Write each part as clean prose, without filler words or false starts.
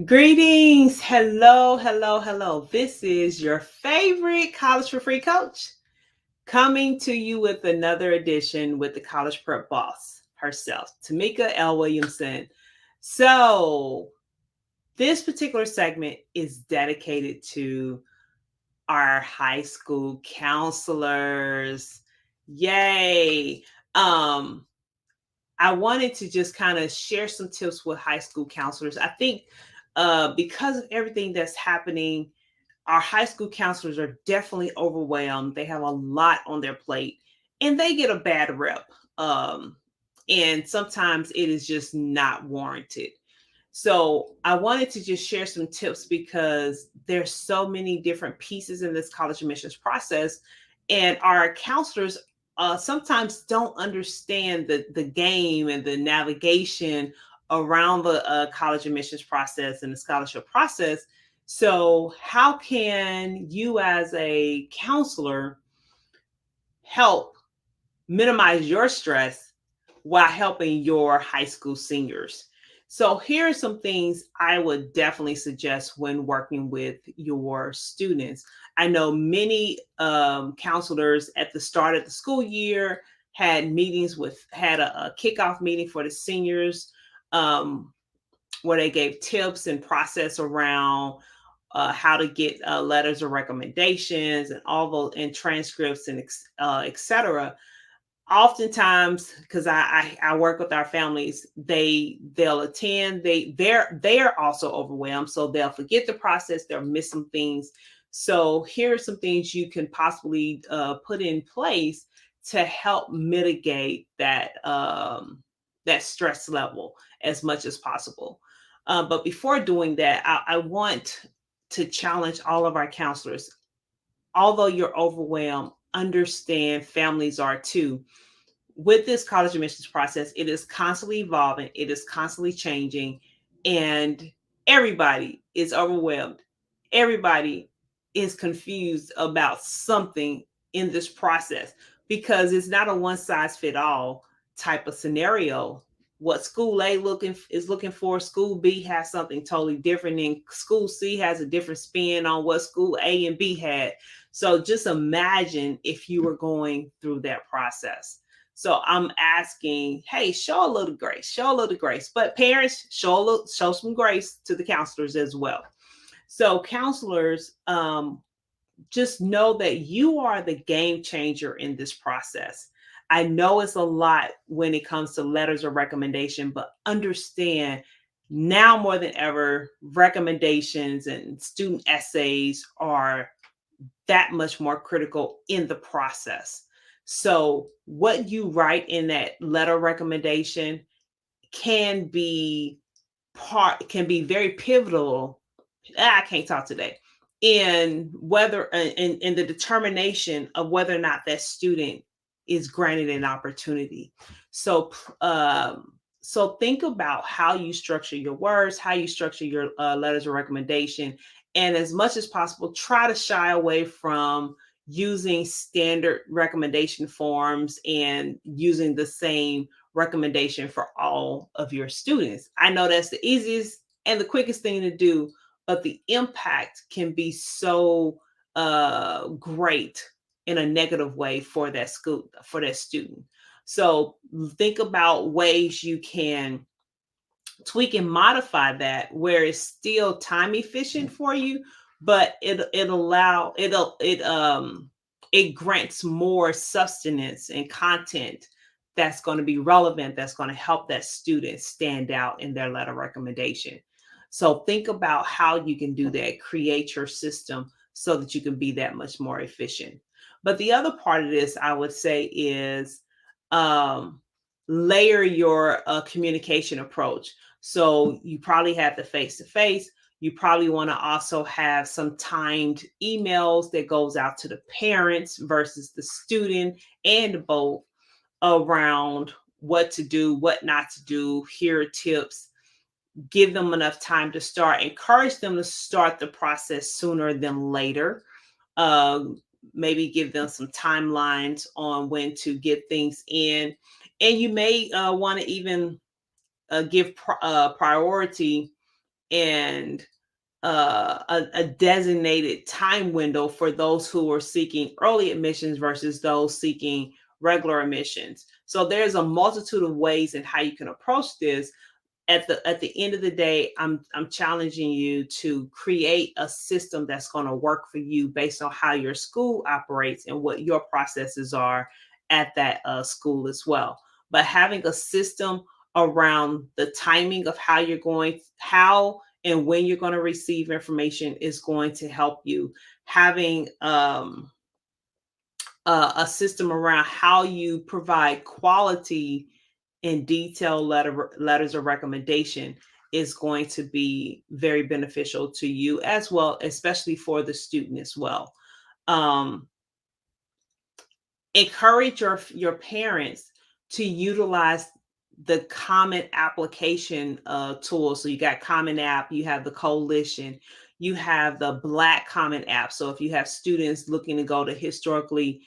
Greetings. Hello, hello, hello. This is your favorite College for Free coach coming to you with another edition with the College Prep Boss herself, Tameka L. Williamson. So, this particular segment is dedicated to our high school counselors. Yay. Um, I wanted to just kind of share some tips with high school counselors. I think because of everything that's happening, our high school counselors are definitely overwhelmed. They have a lot on their plate and they get a bad rep. Um, and sometimes it is just not warranted. So I wanted to just share some tips because there's so many different pieces in this college admissions process, and our counselors sometimes don't understand the game and the navigation around the college admissions process and the scholarship process. So how can you as a counselor help minimize your stress while helping your high school seniors? So, here are some things I would definitely suggest when working with your students. I know many counselors at the start of the school year had a kickoff meeting for the seniors, um, where they gave tips and process around how to get letters of recommendations and all those and transcripts and etc. Oftentimes, because I work with our families, they'll attend, they're also overwhelmed, so they'll forget the process, they'll miss some things. So here are some things you can possibly put in place to help mitigate that stress level as much as possible. But before doing that, I want to challenge all of our counselors. Although you're overwhelmed, understand families are too. With this college admissions process, it is constantly evolving, it is constantly changing, and everybody is overwhelmed. Everybody is confused about something in this process because it's not a one size fit all type of scenario. What school A is looking for, school B has something totally different, and school C has a different spin on what school A and B had. So just imagine if you were going through that process. So I'm asking, hey, show a little grace, show a little grace. But parents, show some grace to the counselors as well. So counselors, just know that you are the game changer in this process. I know it's a lot when it comes to letters of recommendation, but understand now more than ever, recommendations and student essays are that much more critical in the process. So, what you write in that letter recommendation can be can be very pivotal. I can't talk today in whether in the determination of whether or not that student is granted an opportunity. So, so think about how you structure your words, how you structure your letters of recommendation, and as much as possible, try to shy away from using standard recommendation forms and using the same recommendation for all of your students. I know that's the easiest and the quickest thing to do, but the impact can be so great in a negative way for that school, for that student. So think about ways you can tweak and modify that where it's still time efficient for you, but it grants more substance and content that's going to be relevant, that's going to help that student stand out in their letter recommendation. So think about how you can do that, create your system so that you can be that much more efficient. But the other part of this, I would say, is um, layer your communication approach. So you probably have the face to face. You probably want to also have some timed emails that goes out to the parents versus the student and both around what to do, what not to do. Here are tips. Give them enough time to start. Encourage them to start the process sooner than later. Maybe give them some timelines on when to get things in. And you may want to even give priority and a designated time window for those who are seeking early admissions versus those seeking regular admissions. So there's a multitude of ways in how you can approach this. At the end of the day, I'm challenging you to create a system that's going to work for you based on how your school operates and what your processes are at that school as well. But having a system around the timing of how and when you're going to receive information is going to help you. Having a system around how you provide quality and detailed letters of recommendation is going to be very beneficial to you as well, especially for the student as well. Um, Encourage your parents to utilize the common application tools. So you got Common App, you have the Coalition, you have the Black Common App. So if you have students looking to go to historically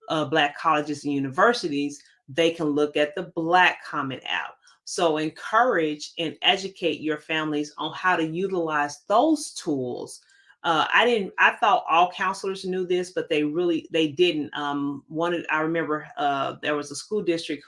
Black colleges and universities, they can look at the Black Common App. So encourage and educate your families on how to utilize those tools. I thought all counselors knew this, but they didn't. I remember there was a school district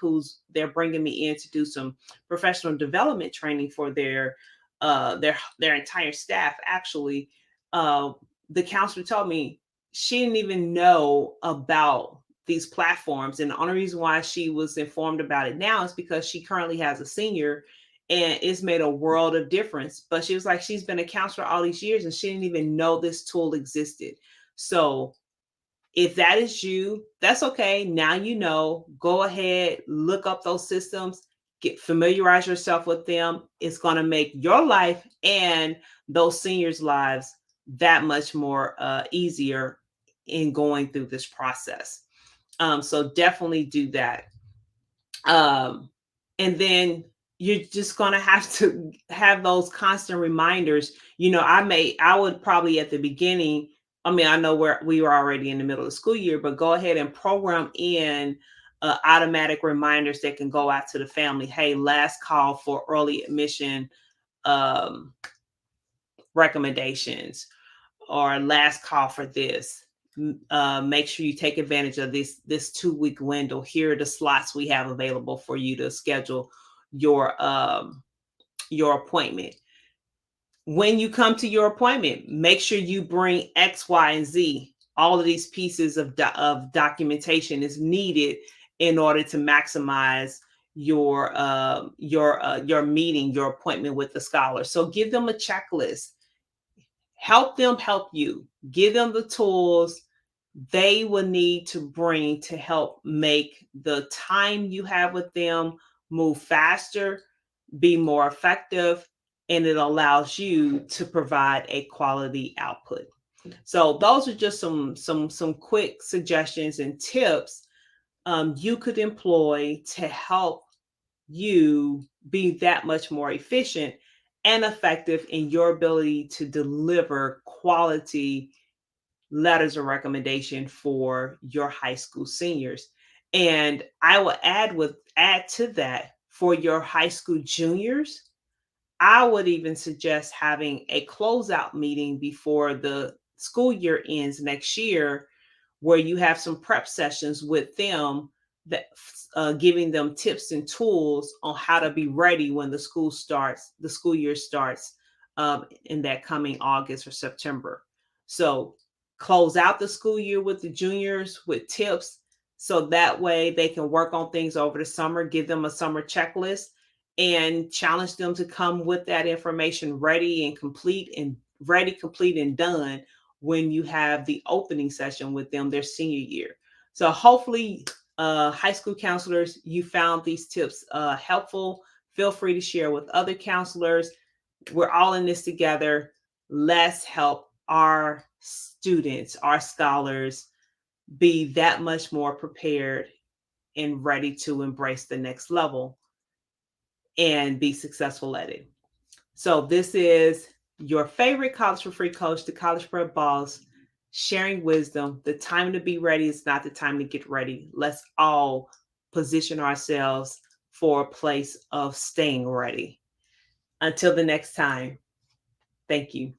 they're bringing me in to do some professional development training for their entire staff. Actually, the counselor told me she didn't even know about these platforms. And the only reason why she was informed about it now is because she currently has a senior, and it's made a world of difference. But she was like, she's been a counselor all these years and she didn't even know this tool existed. So if that is you, that's okay. Now you know, go ahead, look up those systems, familiarize yourself with them. It's going to make your life and those seniors' lives that much more easier in going through this process. So definitely do that. Um, and then you're just going to have to have those constant reminders. I would probably at the beginning, I mean, I know where we were already in the middle of the school year, but go ahead and program in automatic reminders that can go out to the family. Hey, last call for early admission um, recommendations, or last call for this. Make sure you take advantage of this 2-week window. Here are the slots we have available for you to schedule your appointment. When you come to your appointment, make sure you bring X, Y, and Z. All of these pieces of documentation is needed in order to maximize your meeting, your appointment with the scholar. So give them a checklist. Help them help you. Give them the tools they will need to bring to help make the time you have with them move faster, be more effective, and it allows you to provide a quality output. So those are just some quick suggestions and tips you could employ to help you be that much more efficient and effective in your ability to deliver quality letters of recommendation for your high school seniors. And I will add to that for your high school juniors. I would even suggest having a closeout meeting before the school year ends next year, where you have some prep sessions with them, that giving them tips and tools on how to be ready when the school year starts in that coming August or September. So close out the school year with the juniors with tips, so that way they can work on things over the summer. Give them a summer checklist and challenge them to come with that information ready, complete, and done when you have the opening session with them their senior year. So hopefully, high school counselors, you found these tips helpful. Feel free to share with other counselors. We're all in this together. Let's help our students, our scholars, be that much more prepared and ready to embrace the next level and be successful at it. So this is your favorite College for Free coach, the College Prep Boss, sharing wisdom. The time to be ready is not the time to get ready. Let's all position ourselves for a place of staying ready. Until the next time, Thank you.